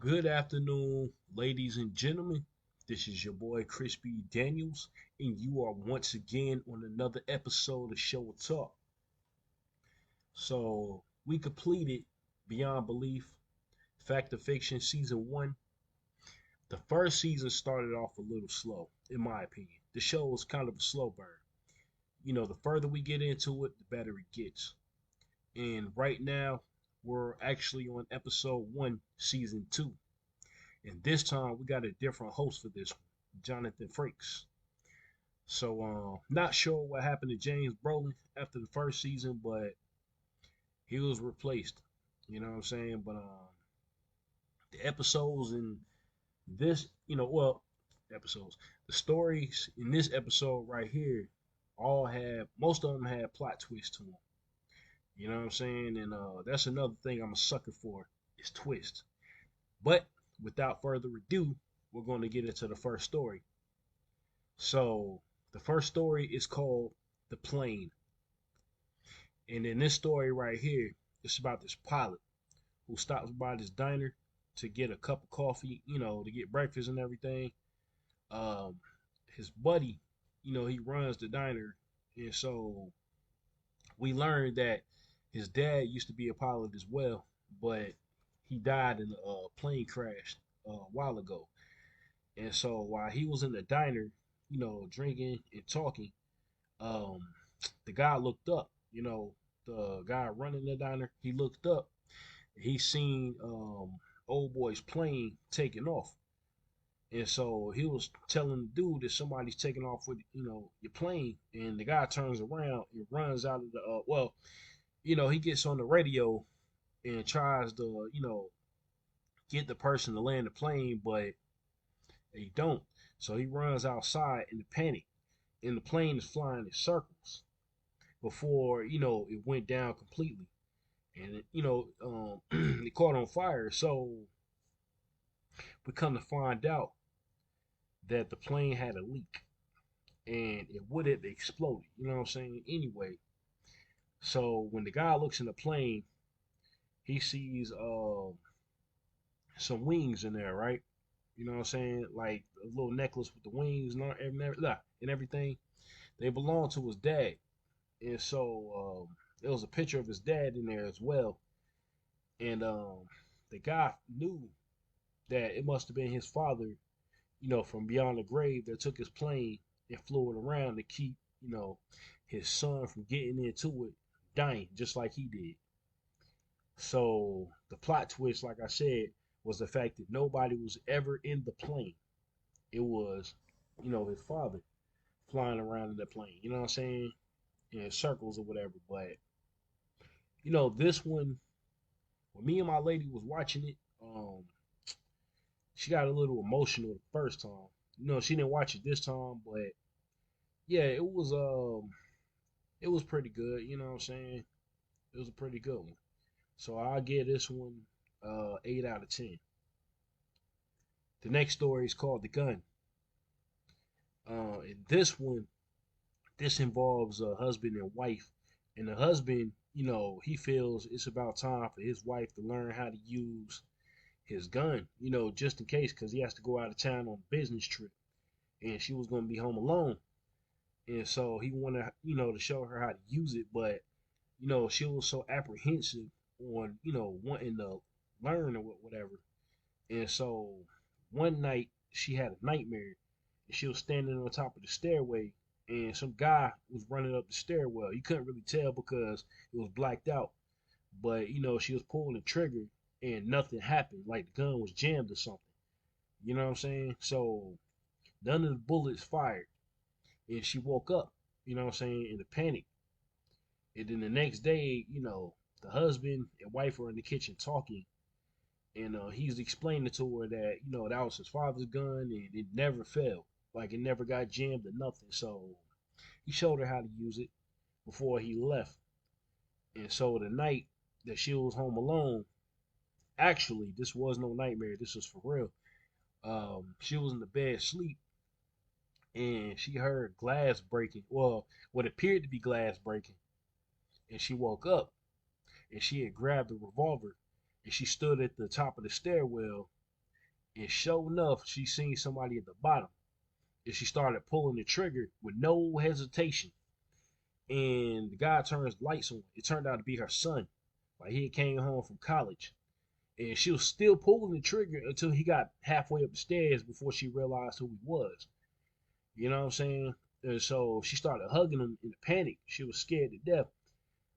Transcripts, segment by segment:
Good afternoon, ladies and gentlemen. This is your boy Crispy Daniels, and you are once again on another episode of ShowNTalk. So we completed Beyond Belief, Fact or Fiction Season 1. The first season started off a little slow, in my opinion. The show was kind of a slow burn. The further we get into it, the better it gets. And right now, we're actually on episode 1, Season 2. And this time we got a different host for this one, Jonathan Frakes. So not sure what happened to James Brolin after the first season, but he was replaced. You know what I'm saying? But the episodes in this, episodes, the stories in this episode right here, all have most of them had plot twists to them. You know what I'm saying? And that's another thing I'm a sucker for is twist. But without further ado, we're going to get into the first story. So the first story is called The Plane. And in this story right here, it's about this pilot who stops by this diner to get a cup of coffee, to get breakfast and everything. Um, his buddy, he runs the diner. And so we learned that his dad used to be a pilot as well, but he died in a plane crash a while ago. And so while he was in the diner, drinking and talking, um, the guy looked up. The guy running the diner, he looked up. He seen old boy's plane taking off, and so he was telling the dude that somebody's taking off with your plane. And the guy turns around and runs out of the he gets on the radio and tries to get the person to land the plane, but they don't. So he runs outside in a panic, and the plane is flying in circles before it went down completely, and it caught on fire. So we come to find out that the plane had a leak, and it would have exploded. You know what I'm saying? Anyway, so when the guy looks in the plane, he sees some wings in there, right? You know what I'm saying? Like a little necklace with the wings and everything. They belong to his dad. And so there was a picture of his dad in there as well. And the guy knew that it must have been his father, from beyond the grave that took his plane and flew it around to keep, his son from getting into it, dying just like he did. So the plot twist, like I said, was the fact that nobody was ever in the plane. It was, his father flying around in the plane. You know what I'm saying? In circles or whatever. But this one, when me and my lady was watching it, she got a little emotional the first time. She didn't watch it this time, but yeah, it was pretty good. You know what I'm saying? It was a pretty good one. So I'll give this one 8 out of 10. The next story is called The Gun. And this involves a husband and wife. And the husband, he feels it's about time for his wife to learn how to use his gun, just in case, because he has to go out of town on a business trip. And she was going to be home alone. And so he wanted, to show her how to use it. But, she was so apprehensive on, wanting to learn or whatever. And so one night she had a nightmare, and she was standing on top of the stairway, and some guy was running up the stairwell. You couldn't really tell because it was blacked out, but she was pulling the trigger and nothing happened, like the gun was jammed or something. You know what I'm saying? So none of the bullets fired, and she woke up. You know what I'm saying? In a panic. And then the next day, the husband and wife were in the kitchen talking, and he's explaining to her that that was his father's gun and it never fell, like it never got jammed or nothing. So he showed her how to use it before he left. And so the night that she was home alone, actually this was no nightmare, this was for real. She was in the bed asleep, and she heard glass breaking, well, what appeared to be glass breaking. And she woke up, and she had grabbed a revolver, and she stood at the top of the stairwell, And sure enough, she seen somebody at the bottom, and she started pulling the trigger with no hesitation. And the guy turns the lights on. It turned out to be her son. Like he came home from college, and she was still pulling the trigger until he got halfway up the stairs before she realized who he was. You know what I'm saying? And so she started hugging him in a panic. She was scared to death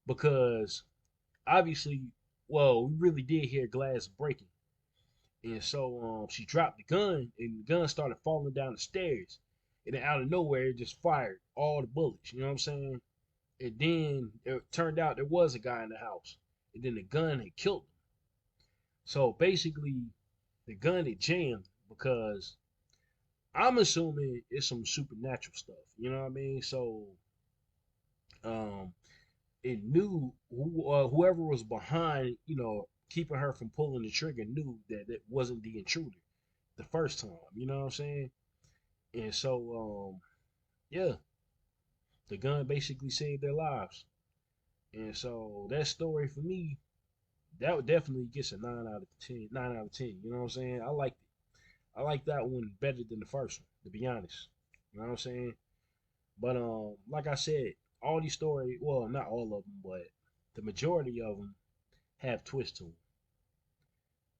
because obviously, well, we really did hear glass breaking. And so she dropped the gun, and the gun started falling down the stairs. And then out of nowhere, it just fired all the bullets. You know what I'm saying? And then it turned out there was a guy in the house. And then the gun had killed him. So basically, the gun had jammed because I'm assuming it's some supernatural stuff. You know what I mean? So um, it knew whoever was behind, keeping her from pulling the trigger knew that it wasn't the intruder the first time. You know what I'm saying? And so, yeah, the gun basically saved their lives. And so that story for me, that would definitely get a 9 out of 10. 9 out of 10. You know what I'm saying? I liked it. I like that one better than the first one, to be honest. You know what I'm saying? But like I said, all these stories, well, not all of them, but the majority of them have twists to them.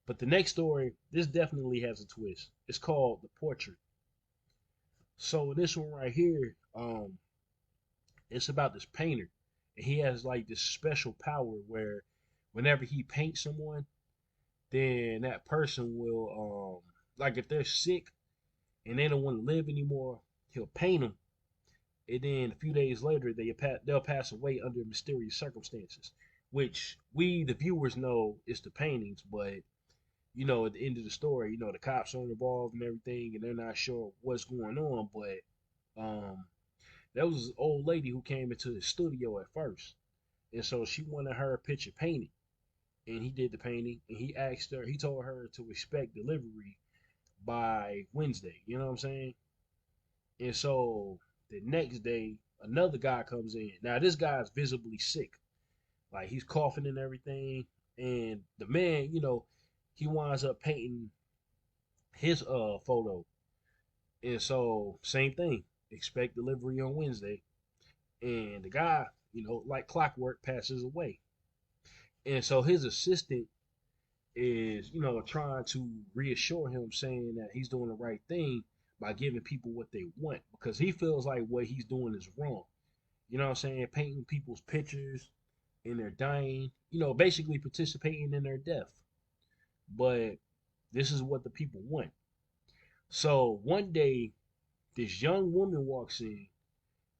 But the next story, this definitely has a twist. It's called The Portrait. So this one right here, it's about this painter, and he has like this special power where whenever he paints someone, then that person will, like if they're sick and they don't want to live anymore, he'll paint them, and then a few days later they'll pass away under mysterious circumstances, which we the viewers know is the paintings, but at the end of the story, the cops are involved and everything, and they're not sure what's going on, but there was this old lady who came into the studio at first, and so she wanted her picture painted, and he did the painting, and he told her to expect delivery by Wednesday. You know what I'm saying? And so the next day, another guy comes in. Now this guy is visibly sick, like he's coughing and everything. And the man, he winds up painting his photo. And so same thing, expect delivery on Wednesday. And the guy, like clockwork, passes away. And so his assistant is, trying to reassure him, saying that he's doing the right thing by giving people what they want because he feels like what he's doing is wrong. You know what I'm saying? Painting people's pictures and they're dying, basically participating in their death. But this is what the people want. So one day, this young woman walks in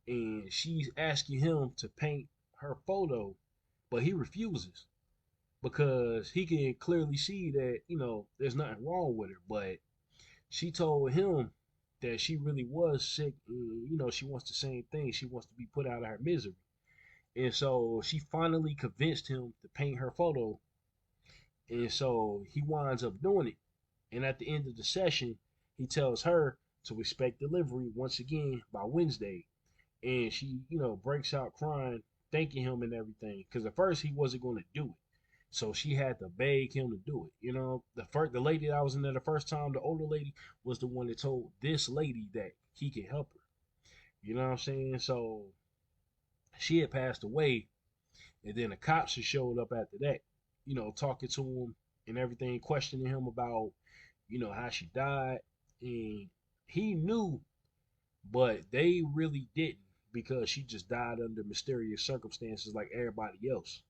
and she's asking him to paint her photo, but he refuses because he can clearly see that, there's nothing wrong with her. But she told him that she really was sick and, she wants the same thing. She wants to be put out of her misery. And so she finally convinced him to paint her photo. And so he winds up doing it. And at the end of the session, he tells her to expect delivery once again by Wednesday. And she, breaks out crying, thanking him and everything. Because at first he wasn't going to do it. So she had to beg him to do it. The lady that I was in there the first time, the older lady, was the one that told this lady that he could help her. You know what I'm saying? So she had passed away, and then the cops had showed up after that, talking to him and everything, questioning him about, how she died. And he knew, but they really didn't because she just died under mysterious circumstances like everybody else.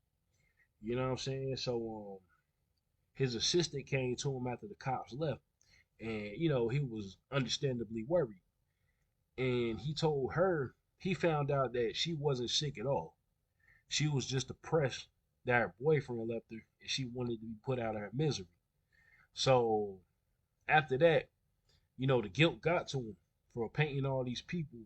You know what I'm saying? So his assistant came to him after the cops left, and he was understandably worried. And he told her he found out that she wasn't sick at all. She was just depressed that her boyfriend left her, and she wanted to be put out of her misery. So after that, the guilt got to him for painting all these people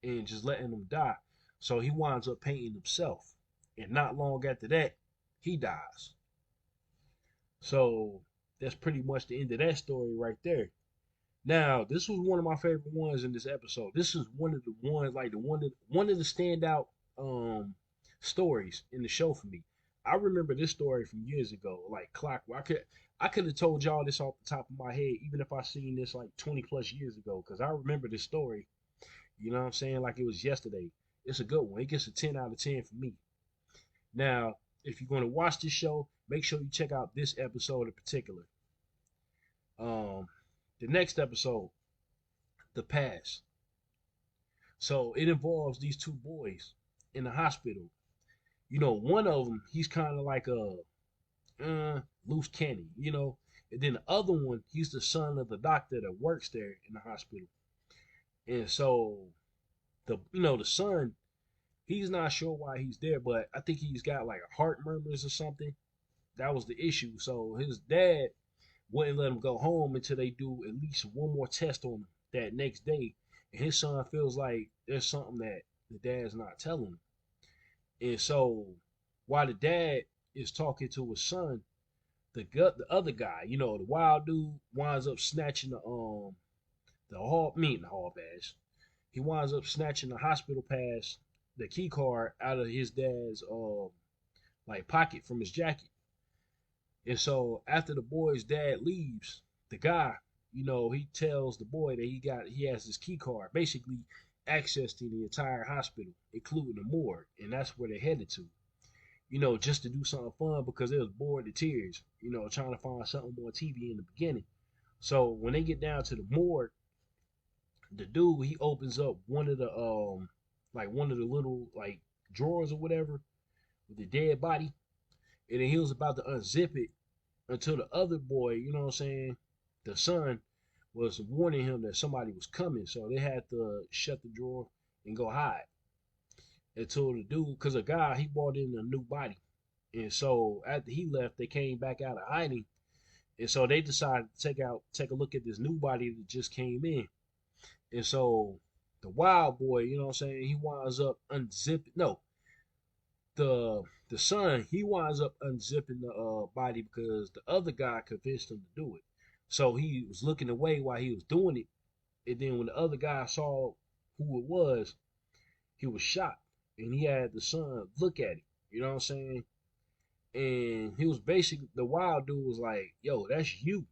and just letting them die. So he winds up painting himself, and not long after that, he dies. So that's pretty much the end of that story right there. Now, this was one of my favorite ones in this episode. This is one of the ones, like one of the standout stories in the show for me. I remember this story from years ago, like clockwork. I could have told y'all this off the top of my head, even if I seen this like 20 plus years ago, because I remember this story. You know what I'm saying? Like it was yesterday. It's a good one. It gets a 10 out of 10 for me. Now, if you're going to watch this show, make sure you check out this episode in particular. Um, the next episode, The Past. So it involves these two boys in the hospital. You know, one of them, he's kind of like a loose cannon, you know. And then the other one, he's the son of the doctor that works there in the hospital. And so the son, he's not sure why he's there, but I think he's got like a heart murmurs or something. That was the issue. So his dad wouldn't let him go home until they do at least one more test on him that next day. And his son feels like there's something that the dad's not telling him. And so while the dad is talking to his son, the other guy, the wild dude, winds up snatching the hall pass. He winds up snatching the hospital pass, the key card out of his dad's like pocket from his jacket. And so after the boy's dad leaves, the guy, he tells the boy that he has his key card, basically access to the entire hospital, including the morgue, and that's where they're headed to. Just to do something fun because they was bored to tears, trying to find something more TV in the beginning. So when they get down to the morgue, the dude he opens up one of the little like drawers or whatever with the dead body, and then he was about to unzip it until the other boy, the son was warning him that somebody was coming, so they had to shut the drawer and go hide until the dude, because a guy he brought in a new body, and so after he left, they came back out of hiding, and so they decided to take a look at this new body that just came in, and so the wild boy, he winds up unzipping. No, the son he winds up unzipping the body because the other guy convinced him to do it. So he was looking away while he was doing it, and then when the other guy saw who it was, he was shocked, and he had the son look at it. You know what I'm saying? And he was basically the wild dude was like, "Yo, that's you."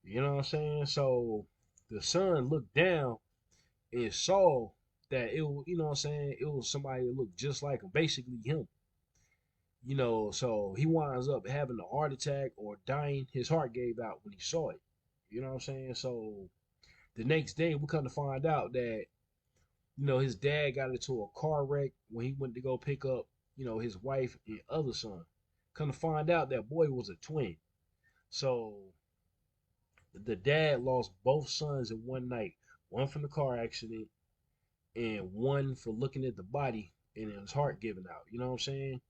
You know what I'm saying? So the son looked down and saw that it was, you know what I'm saying, it was somebody that looked just like him, basically him. So he winds up having a heart attack or dying. His heart gave out when he saw it. You know what I'm saying? So the next day we come to find out that, his dad got into a car wreck when he went to go pick up, his wife and other son. Come to find out that boy was a twin. So the dad lost both sons in one night. One from the car accident and one for looking at the body and his heart giving out. You know what I'm saying?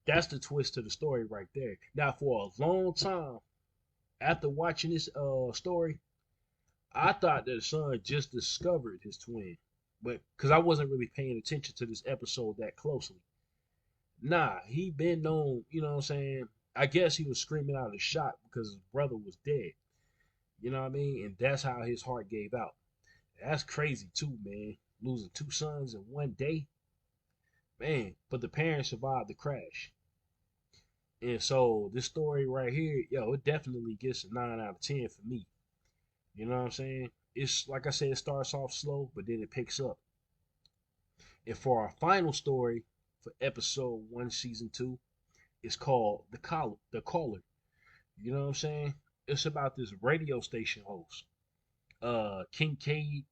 That's the twist to the story right there. Now, for a long time, after watching this story, I thought that the son just discovered his twin, but because I wasn't really paying attention to this episode that closely. Nah, he been known. You know what I'm saying? I guess he was screaming out of shock because his brother was dead. You know what I mean? And that's how his heart gave out. That's crazy too, man. Losing two sons in one day, man. But the parents survived the crash. And so this story right here, yo, it definitely gets a 9 out of 10 for me. You know what I'm saying? It's like I said, it starts off slow, but then it picks up. And for our final story for episode 1, season 2, it's called The Caller. You know what I'm saying? It's about this radio station host, Kincaid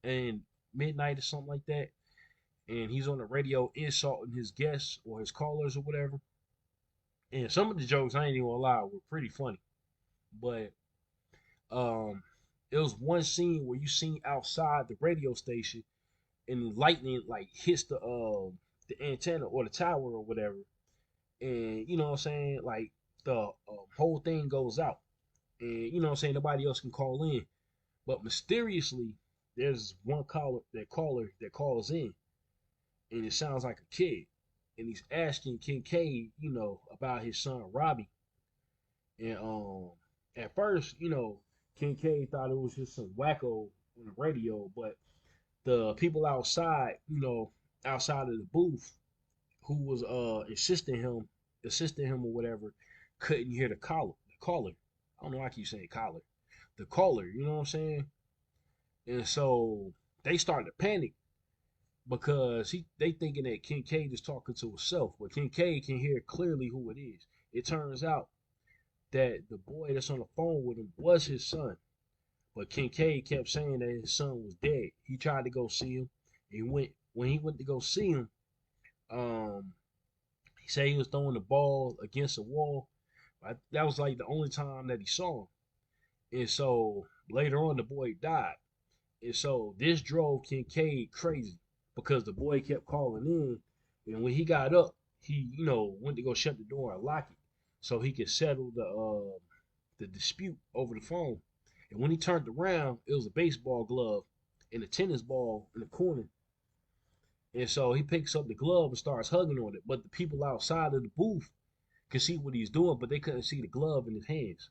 and Midnight or something like that. And he's on the radio insulting his guests or his callers or whatever. And some of the jokes, I ain't even gonna lie, were pretty funny. But um it was one scene where you seen outside the radio station and lightning like hits the antenna or the tower or whatever. And you know what I'm saying? Like the whole thing goes out. And you know what I'm saying, nobody else can call in. But mysteriously, there's one caller that calls in, and it sounds like a kid, and he's asking Kincaid, about his son Robbie. And at first, Kincaid thought it was just some wacko on the radio, but the people outside, outside of the booth, who was assisting him or whatever, couldn't hear the caller. I don't know why I keep saying collar. The caller, you know what I'm saying? And so they started to panic because they thinking that Kincaid is talking to himself, but Kincaid can hear clearly who it is. It turns out that the boy that's on the phone with him was his son, but Kincaid kept saying that his son was dead. He tried to go see him. When he went to go see him, he said he was throwing the ball against a wall. That was like the only time that he saw him. And so later on, the boy died. And so this drove Kincaid crazy because the boy kept calling in. And when he got up, he, went to go shut the door and lock it so he could settle the dispute over the phone. And when he turned around, it was a baseball glove and a tennis ball in the corner. And so he picks up the glove and starts hugging on it. But the people outside of the booth could see what he's doing, but they couldn't see the glove in his hands.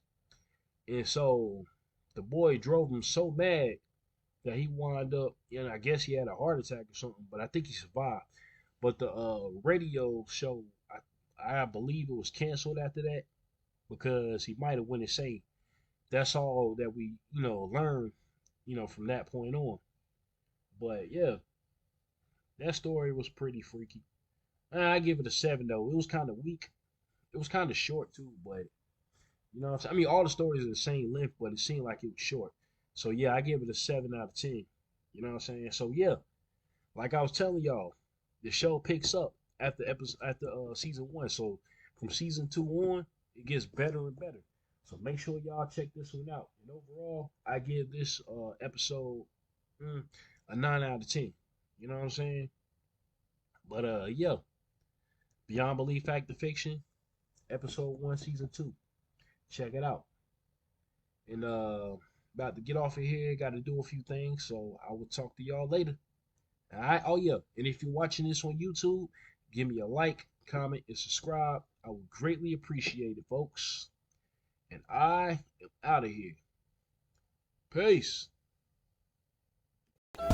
And so the boy drove him so mad that he wound up, I guess he had a heart attack or something, but I think he survived. But the radio show, I believe it was canceled after that because he might have went insane. That's all that we, learned, from that point on. But yeah, that story was pretty freaky. I give it a 7 though. It was kind of weak. It was kind of short too, but you know what I'm saying? I mean, all the stories are the same length, but it seemed like it was short. So yeah, I give it a 7 out of 10. You know what I'm saying? So yeah, like I was telling y'all, the show picks up after season 1. So from season 2 on, it gets better and better. So make sure y'all check this one out. And overall, I give this episode a 9 out of 10. You know what I'm saying? But yeah, Beyond Belief, Fact or Fiction, episode 1, season 2. Check it out. And about to get off of here, got to do a few things, so I will talk to y'all later. All right. Oh yeah, and if you're watching this on YouTube, give me a like, comment, and subscribe. I would greatly appreciate it, folks. And I am out of here. Peace.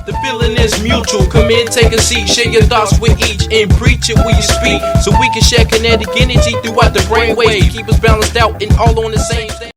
The feeling is mutual. Come in, take a seat, share your thoughts with each, and preach it when you speak, so we can share kinetic energy throughout the brainwave. Keep us balanced out and all on the same thing.